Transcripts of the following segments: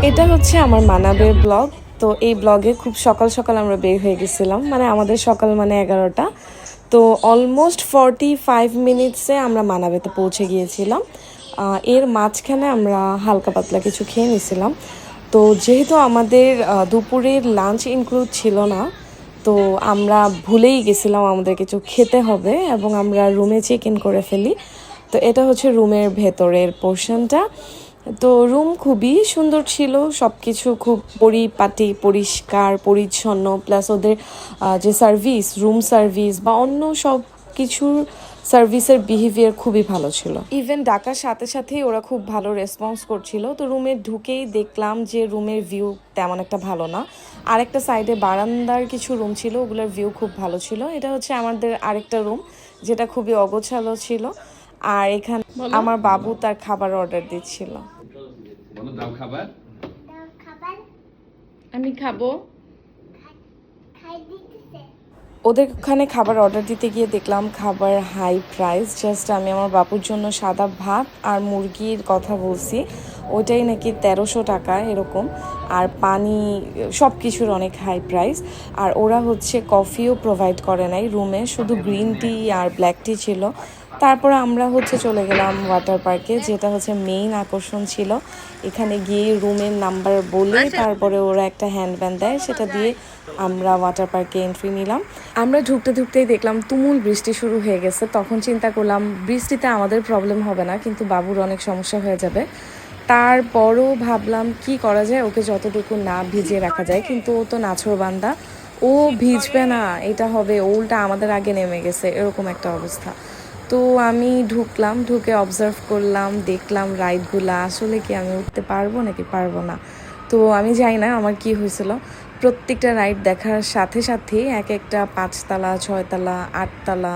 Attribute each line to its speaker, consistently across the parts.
Speaker 1: এটা হচ্ছে আমার মানাবের ব্লগ। তো এই ব্লগে খুব সকাল সকাল আমরা বের হয়ে গেছিলাম, মানে আমাদের সকাল মানে 11টা। তো অলমোস্ট 45 মিনিটসে আমরা মানাবেতে পৌঁছে গিয়েছিলাম। এর মাঝখানে আমরা হালকা পাতলা কিছু খেয়ে নিয়েছিলাম। তো যেহেতু আমাদের দুপুরের লাঞ্চ ইনক্লুড ছিল না, তো আমরা ভুলেই গেছিলাম আমাদের কিছু খেতে হবে এবং আমরা রুমে চেক ইন করে ফেলি। তো এটা হচ্ছে রুমের ভেতরের পোর্শনটা। তো রুম খুবই সুন্দর ছিল, সব কিছু খুব পরিপাটি, পরিষ্কার পরিচ্ছন্ন, প্লাস ওদের যে সার্ভিস, রুম সার্ভিস বা অন্য সব কিছুর সার্ভিসের বিহেভিয়ার খুবই ভালো ছিল। ইভেন ডাকার সাথে সাথেই ওরা খুব ভালো রেসপন্স করছিল। তো রুমে ঢুকেই দেখলাম যে রুমের ভিউ তেমন একটা ভালো না। আরেকটা সাইডে বারান্দার কিছু রুম ছিল, ওগুলোর ভিউ খুব ভালো ছিল। এটা হচ্ছে আমাদের আরেকটা রুম, যেটা খুবই অগোছালো ছিল। আর এখানে আমার বাবু তার খাবার অর্ডার দিচ্ছিল। আমি খাবো। ওদের ওখানে খাবার অর্ডার দিতে গিয়ে দেখলাম খাবার হাই প্রাইস। জাস্ট আমি আমার বাবুর জন্য সাদা ভাত আর মুরগির কথা বলছি, ওইটাই নাকি 1300 টাকা এরকম। আর পানি, সব কিছুর অনেক হাই প্রাইস। আর ওরা হচ্ছে কফিও প্রোভাইড করে নাই রুমে, শুধু গ্রিন টি আর ব্ল্যাক টি ছিল। তারপরে আমরা হচ্ছে চলে গেলাম ওয়াটার পার্কে, যেটা হচ্ছে মেইন আকর্ষণ ছিল। এখানে গিয়ে রুমের নাম্বার বলে তারপরে ওরা একটা হ্যান্ডব্যান্ড দেয়, সেটা দিয়ে আমরা ওয়াটার পার্কে এন্ট্রি নিলাম। আমরা ঢুকতে ঢুকতেই দেখলাম তুমুল বৃষ্টি শুরু হয়ে গেছে। তখন চিন্তা করলাম বৃষ্টিতে আমাদের প্রবলেম হবে না, কিন্তু বাবুর অনেক সমস্যা হয়ে যাবে। তারপরও ভাবলাম কি করা যায়, ওকে যতটুকু না ভিজিয়ে রাখা যায়। কিন্তু ও তো নাছোড়বান্দা, ও ভিজবে না, এটা হবে উল্টা আমাদের আগে নেমে গেছে, এরকম একটা অবস্থা। তো আমি ঢুকলাম, ঢুকে অবজার্ভ করলাম, দেখলাম রাইডগুলো আসলে কি আমি উঠতে পারবো নাকি পারবো না। তো আমি জানি না আমার কি হয়েছিল, প্রত্যেকটা রাইড দেখার সাথে সাথেই এক একটা 5 তালা, 6 তালা, 8 তালা,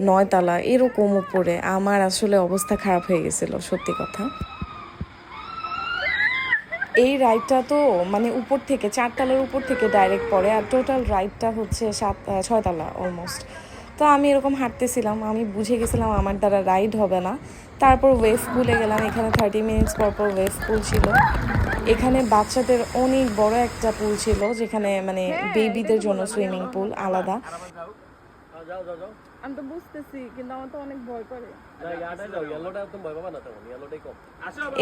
Speaker 1: 9 তালা এরকম উপরে আমার আসলে অবস্থা খারাপ হয়ে গেছিলো, সত্যি কথা। এই রাইডটা তো মানে উপর থেকে 4 তালার উপর থেকে ডাইরেক্ট পড়ে, আর টোটাল রাইডটা হচ্ছে 6 তালা অলমোস্ট। তো আমি এরকম হাঁটতেছিলাম, আমি বুঝে গেছিলাম আমার দ্বারা রাইড হবে না। তারপর ওয়েভ পুলে গেলাম, এখানে 30 মিনিটস পর পর ওয়েভ পুল ছিল। এখানে বাচ্চাদের অনেক বড় একটা পুল ছিল, যেখানে মানে বেবিদের জন্য সুইমিং পুল আলাদা। আমি তো বুঝতেছি, কিন্তু আমার তো অনেক ভয় করে।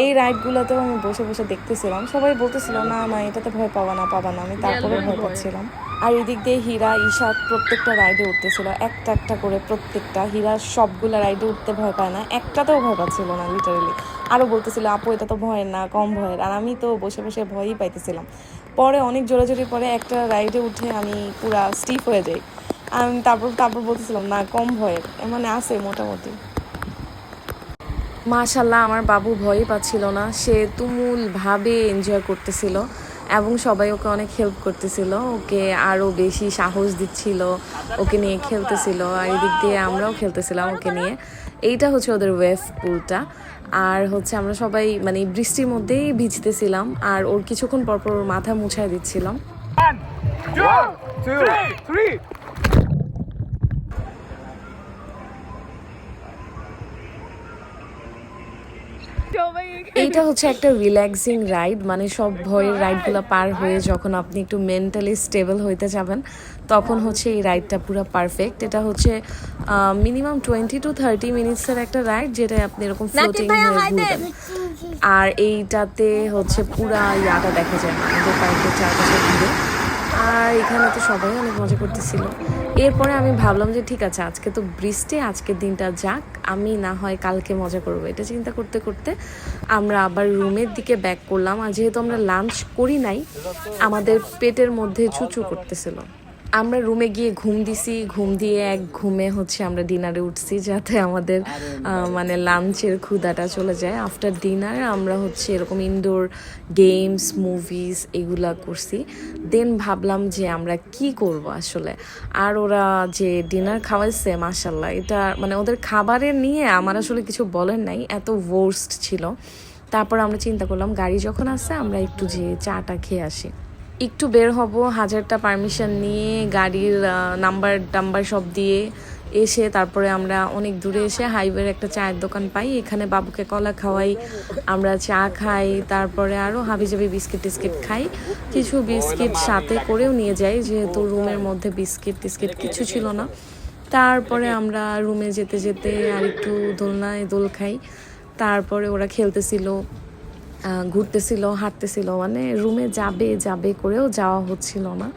Speaker 1: এই রাইডগুলোতেও আমি বসে বসে দেখতেছিলাম, সবাই বলতেছিল না না এটাতে ভয় পাবা না পাবা না, আমি তারপরে ভয় পাচ্ছিলাম। আর এদিক দিয়ে হীরা, ঈশাদ প্রত্যেকটা রাইডে উঠতেছিল, একটা একটা করে প্রত্যেকটা। হীরা সবগুলা রাইডে উঠতে ভয় পায় না, একটাতেও ভয় পাচ্ছিল না লিটারেলি। আরও বলতেছিল আপু এটা তো ভয়ের না, কম ভয়ের। আর আমি তো বসে বসে ভয়ই পাইতেছিলাম। পরে অনেক জোরাজোরি পরে একটা রাইডে উঠে আমি পুরা স্টিফ হয়ে যাই। আমি তারপর বলতেছিলাম না কম ভয়ের, মানে আছে মোটামুটি। মাশাল্লাহ আমার বাবু ভয়ই পাচ্ছিল না, সে তুমুলভাবে এনজয় করতেছিল এবং সবাই ওকে অনেক হেল্প করতেছিল, ওকে আরও বেশি সাহস দিচ্ছিল, ওকে নিয়ে খেলতেছিল। আর এদিক দিয়ে আমরাও খেলতেছিলাম ওকে নিয়ে। এইটা হচ্ছে ওদের ওয়েভ পুলটা। আর হচ্ছে আমরা সবাই মানে বৃষ্টির মধ্যেই ভিজতেছিলাম, আর ওর কিছুক্ষণ পরপর ওর মাথা মুছাই দিচ্ছিলাম।
Speaker 2: 1 2 3
Speaker 1: এইটা হচ্ছে একটা রিল্যাক্সিং রাইড, মানে সব ভয়ের রাইডগুলো পার হয়ে যখন আপনি একটু মেন্টালি স্টেবল হইতে যাবেন, তখন হচ্ছে এই রাইডটা পুরো পারফেক্ট। এটা হচ্ছে মিনিমাম 20 to 30 মিনিটসের একটা রাইড, যেটা আপনি এরকম ফ্লোটিং হয়ে ঘুরবেন। আর এইটাতে হচ্ছে পুরা ইয়াটা দেখা যায় আমাদের পার্কের চারপাশে ঘুরে। আর এখানে তো সবাই অনেক মজা করতেছিল। এরপরে আমি ভাবলাম যে ঠিক আছে, আজকে তো বৃষ্টি, আজকের দিনটা যাক, আমি না হয় কালকে মজা করবো। এটা চিন্তা করতে করতে আমরা আবার রুমের দিকে ব্যাক করলাম। আর যেহেতু আমরা লাঞ্চ করি নাই, আমাদের পেটের মধ্যে চুচু করতেছিল। আমরা রুমে গিয়ে ঘুম দিছি, ঘুম দিয়ে এক ঘুমে হচ্ছে আমরা ডিনারে উঠছি, যাতে আমাদের মানে লাঞ্চের ক্ষুধাটা চলে যায়। আফটার ডিনার আমরা হচ্ছে এরকম ইনডোর গেমস, মুভিজ এগুলা করছি। দেন ভাবলাম যে আমরা কি করব আসলে। আর ওরা যে ডিনার খাওয়াইছে মাশাল্লাহ, এটা মানে ওদের খাবারের নিয়ে আমার আসলে কিছু বলার নাই, এত ওয়ার্স্ট ছিল। তারপর আমরা চিন্তা করলাম গাড়ি যখন আসছে আমরা একটু যে চাটা খেয়ে আসি। একটু বের হব, হাজারটা পারমিশন নিয়ে গাড়ির নাম্বার টাম্বার সব দিয়ে এসে তারপরে আমরা অনেক দূরে এসে হাইওয়ের একটা চায়ের দোকান পাই, এখানে বাবুকে কলা খাওয়াই, আমরা চা খাই, তারপরে আরও হাবিজাবি বিস্কিট টিস্কিট খাই, কিছু বিস্কিট সাথে করেও নিয়ে যাই যেহেতু রুমের মধ্যে বিস্কিট টিস্কিট কিছু ছিল না। তারপরে আমরা রুমে যেতে যেতে আর একটু দোলনায় দোল খাই, তারপরে ওরা খেলতেছিল, ঘুরতেছিল, হাঁটতেছিল, মানে রুমে যাবে যাবে করেও যাওয়া হচ্ছিল না,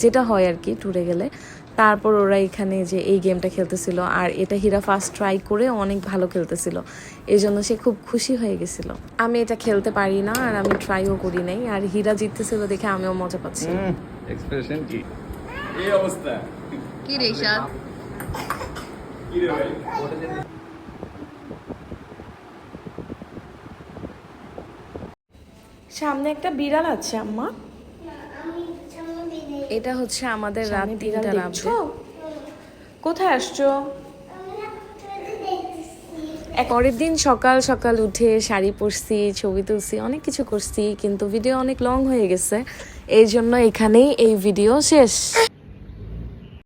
Speaker 1: যেটা হয় আর কি ট্যুরে গেলে। তারপর ওরা এখানে যে এই গেমটা খেলতেছিল, আর এটা হীরা ফার্স্ট ট্রাই করে অনেক ভালো খেলতেছিল, এই জন্য সে খুব খুশি হয়ে গেছিল। আমি এটা খেলতে পারি না আর আমি ট্রাইও করি নাই, আর হীরা জিততেছিল দেখে আমিও মজা পাচ্ছি।
Speaker 2: এক্সপ্রেশন কি এই অবস্থা
Speaker 3: কি রে শাদ?
Speaker 2: কি রে ভাই
Speaker 1: সামনে একটা বিড়াল আছে আম্মা, এটা হচ্ছে আমাদের রাত 3টার আপডেট। কোথায় আসছো? পরের দিন সকাল সকাল উঠে শাড়ি পরছি, ছবি তুলছি, অনেক কিছু করছি, কিন্তু ভিডিও অনেক লং হয়ে গেছে, এই জন্য এখানেই এই ভিডিও শেষ।